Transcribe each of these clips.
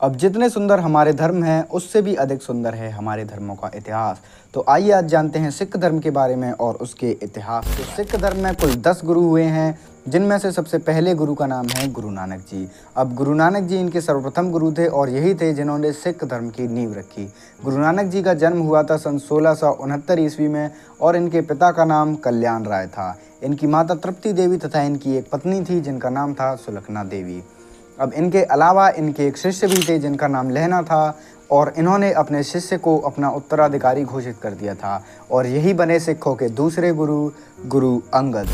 अब जितने सुंदर हमारे धर्म हैं उससे भी अधिक सुंदर है हमारे धर्मों का इतिहास। तो आइए आज जानते हैं सिख धर्म के बारे में और उसके इतिहास को। सिख धर्म में कुल 10 गुरु हुए हैं, जिनमें से सबसे पहले गुरु का नाम है गुरु नानक जी। अब गुरु नानक जी इनके सर्वप्रथम गुरु थे और यही थे जिन्होंने सिख धर्म की नींव रखी। गुरु नानक जी का जन्म हुआ था सन 1669 ईस्वी में और इनके पिता का नाम कल्याण राय था। इनकी माता तृप्ति देवी तथा इनकी एक पत्नी थी जिनका नाम था सुलखना देवी। अब इनके अलावा इनके एक शिष्य भी थे जिनका नाम लहना था और इन्होंने अपने शिष्य को अपना उत्तराधिकारी घोषित कर दिया था और यही बने सिखों के दूसरे गुरु गुरु अंगद।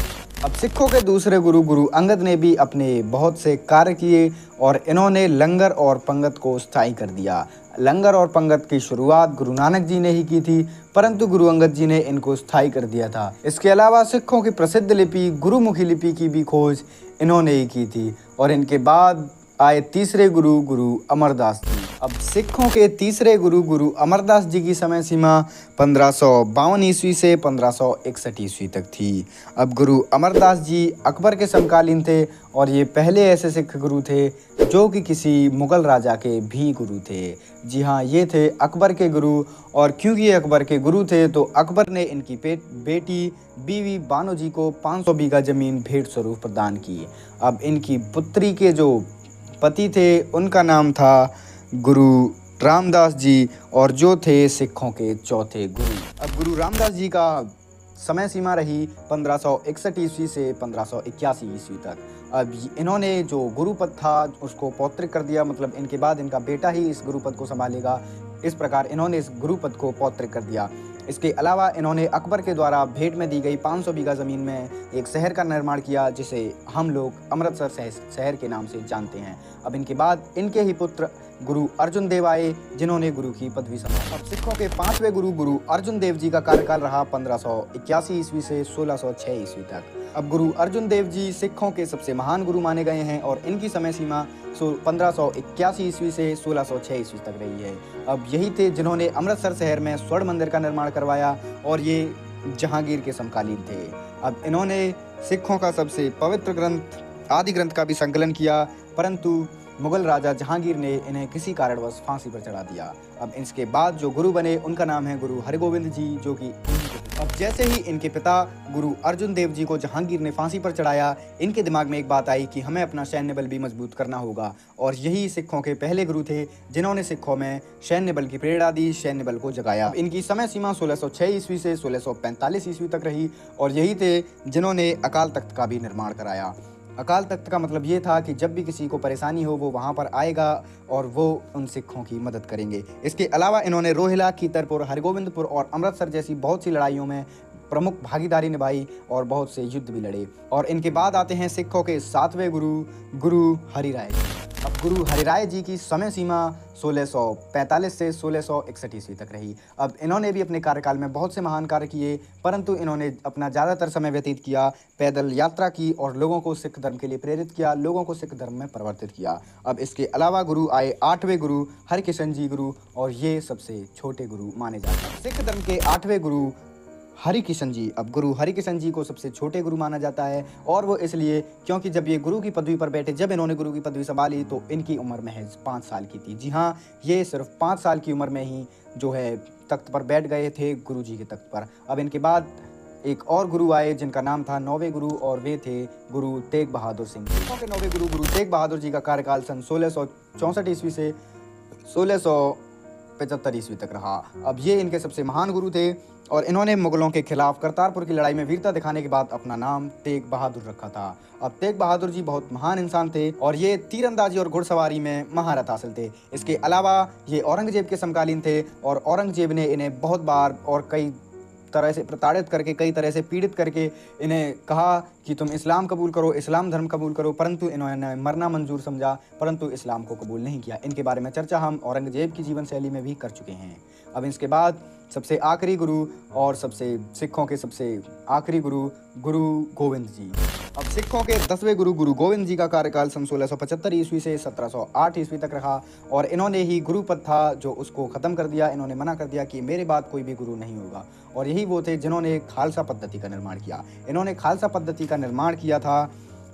अब सिखों के दूसरे गुरु गुरु अंगद ने भी अपने बहुत से कार्य किए और इन्होंने लंगर और पंगत को स्थायी कर दिया। लंगर और पंगत की शुरुआत गुरु नानक जी ने ही की थी, परंतु गुरु अंगद जी ने इनको स्थायी कर दिया था। इसके अलावा सिखों की प्रसिद्ध लिपि गुरुमुखी लिपि की भी खोज इन्होंने ही की थी और इनके बाद आए तीसरे गुरु गुरु अमरदास जी। अब सिखों के तीसरे गुरु गुरु अमरदास जी की समय सीमा 1552 ईस्वी से 1561 ईस्वी तक थी। अब गुरु अमरदास जी अकबर के समकालीन थे और ये पहले ऐसे सिख गुरु थे जो कि किसी मुगल राजा के भी गुरु थे। जी हाँ, ये थे अकबर के गुरु और क्योंकि ये अकबर के गुरु थे तो अकबर ने इनकी बेटी बीवी बानो जी को 500 बीघा जमीन भेंट स्वरूप प्रदान की। अब इनकी पुत्री के जो पति थे उनका नाम था गुरु रामदास जी और जो थे सिखों के चौथे गुरु। अब गुरु रामदास जी का समय सीमा रही 1561 ईस्वी से 1581 ईस्वी तक। अब इन्होंने जो गुरुपद था उसको पौत्रिक कर दिया, मतलब इनके बाद इनका बेटा ही इस गुरुपद को संभालेगा। इस प्रकार इन्होंने इस गुरुपद को पौत्रिक कर दिया। इसके अलावा इन्होंने अकबर के द्वारा भेंट में दी गई 500 बीघा ज़मीन में एक शहर का निर्माण किया जिसे हम लोग अमृतसर शहर के नाम से जानते हैं। अब इनके बाद इनके ही पुत्र गुरु अर्जुन देव आए जिन्होंने गुरु की पदवी संभाली। अब सिखों के 5वें गुरु गुरु अर्जुन देव जी का कार्यकाल रहा 1581 ईस्वी से 1606 ईस्वी तक। अब गुरु अर्जुन देव जी सिखों के सबसे महान गुरु माने गए हैं और इनकी समय सीमा 1581 ईस्वी से 1606 ईस्वी तक रही है। अब यही थे जिन्होंने अमृतसर शहर में स्वर्ण मंदिर का निर्माण करवाया और ये जहांगीर के समकालीन थे। अब इन्होंने सिखों का सबसे पवित्र ग्रंथ आदि ग्रंथ का भी संकलन किया, परंतु मुगल राजा जहांगीर ने इन्हें किसी कारणवश फांसी पर चढ़ा दिया। अब इसके बाद जो गुरु बने उनका नाम है गुरु हरगोविंद जी, जो कि अब जैसे ही इनके पिता गुरु अर्जुन देव जी को जहांगीर ने फांसी पर चढ़ाया, इनके दिमाग में एक बात आई कि हमें अपना सैन्य बल भी मजबूत करना होगा और यही सिखों के पहले गुरु थे जिन्होंने सिखों में सैन्य बल की प्रेरणा दी, सैन्य बल को जगाया। इनकी समय सीमा 1606 ईस्वी से 1645 ईस्वी तक रही और यही थे जिन्होंने अकाल तख्त का भी निर्माण कराया। अकाल तख्त का मतलब ये था कि जब भी किसी को परेशानी हो वो वहाँ पर आएगा और वो उन सिखों की मदद करेंगे। इसके अलावा इन्होंने रोहिला, कीतरपुर, हरगोविंदपुर और अमृतसर जैसी बहुत सी लड़ाइयों में प्रमुख भागीदारी निभाई और बहुत से युद्ध भी लड़े। और इनके बाद आते हैं सिखों के 7वें गुरु गुरु हरिराय जी। अब गुरु हरिराय जी की समय सीमा 1645 से 1661 ईस्वी तक रही। अब इन्होंने भी अपने कार्यकाल में बहुत से महान कार्य किए, परंतु इन्होंने अपना ज़्यादातर समय व्यतीत किया पैदल यात्रा की और लोगों को सिख धर्म के लिए प्रेरित किया, लोगों को सिख धर्म में परिवर्तित किया। अब इसके अलावा गुरु आए 8वें गुरु हरकिशन जी गुरु और ये सबसे छोटे गुरु माने जाते हैं। सिख धर्म के 8वें गुरु हरिकिशन जी। अब गुरु हरिकिशन जी को सबसे छोटे गुरु माना जाता है और वो इसलिए क्योंकि जब ये गुरु की पदवी पर बैठे, जब इन्होंने गुरु की पदवी संभाली तो इनकी उम्र महज 5 साल की थी। जी हाँ, ये सिर्फ 5 साल की उम्र में ही जो है तख्त पर बैठ गए थे, गुरु जी के तख्त पर। अब इनके बाद एक और गुरु आए जिनका नाम था 9वें गुरु और वे थे गुरु तेग बहादुर सिंह जी। के 9वें गुरु गुरु तेग बहादुर जी का कार्यकाल सन 1664 ईस्वी से 1675 ईस्वी तक रहा। अब ये इनके सबसे महान गुरु थे और इन्होंने मुगलों के खिलाफ करतारपुर की लड़ाई में वीरता दिखाने के बाद अपना नाम तेग बहादुर रखा था। अब तेग बहादुर जी बहुत महान इंसान थे और ये तीरंदाजी और घुड़सवारी में महारत हासिल थे। इसके अलावा ये औरंगजेब के समकालीन थे और औरंगजेब ने इन्हें बहुत बार और कई तरह से प्रताड़ित करके, कई तरह से पीड़ित करके इन्हें कहा कि तुम इस्लाम कबूल करो, इस्लाम धर्म कबूल करो, परंतु इन्होंने मरना मंजूर समझा, परंतु इस्लाम को कबूल नहीं किया। इनके बारे में चर्चा हम औरंगजेब की जीवन शैली में भी कर चुके हैं। अब इसके बाद सबसे आखिरी गुरु और सिखों के सबसे आखिरी गुरु गुरु गोविंद जी। अब सिखों के 10वें गुरु गुरु गोविंद जी का कार्यकाल सन 1675 ईस्वी से 1708 ईस्वी तक रहा और इन्होंने ही गुरुपद था जो उसको ख़त्म कर दिया। इन्होंने मना कर दिया कि मेरे बाद कोई भी गुरु नहीं होगा और यही वो थे जिन्होंने खालसा पद्धति का निर्माण किया। इन्होंने खालसा पद्धति का निर्माण किया था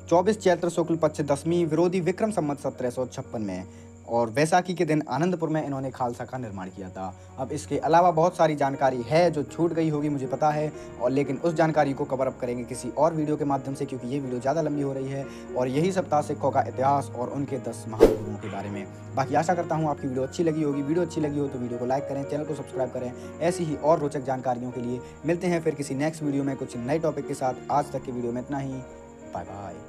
24 चैत्र शुक्ल पक्ष 10वीं विरोधी विक्रम संवत 1756 में। और वैसाखी के दिन आनंदपुर में इन्होंने खालसा का निर्माण किया था। अब इसके अलावा बहुत सारी जानकारी है जो छूट गई होगी, मुझे पता है, और लेकिन उस जानकारी को कवर अप करेंगे किसी और वीडियो के माध्यम से, क्योंकि ये वीडियो ज़्यादा लंबी हो रही है। और यही सब था सिखों का इतिहास और उनके 10 महान गुरुओं के बारे में। बाकी आशा करता हूँ आपकी वीडियो अच्छी लगी होगी। वीडियो अच्छी लगी हो तो वीडियो को लाइक करें, चैनल को सब्सक्राइब करें। ऐसी ही और रोचक जानकारियों के लिए मिलते हैं फिर किसी नेक्स्ट वीडियो में कुछ नए टॉपिक के साथ। आज तक की वीडियो में इतना ही। Bye bye.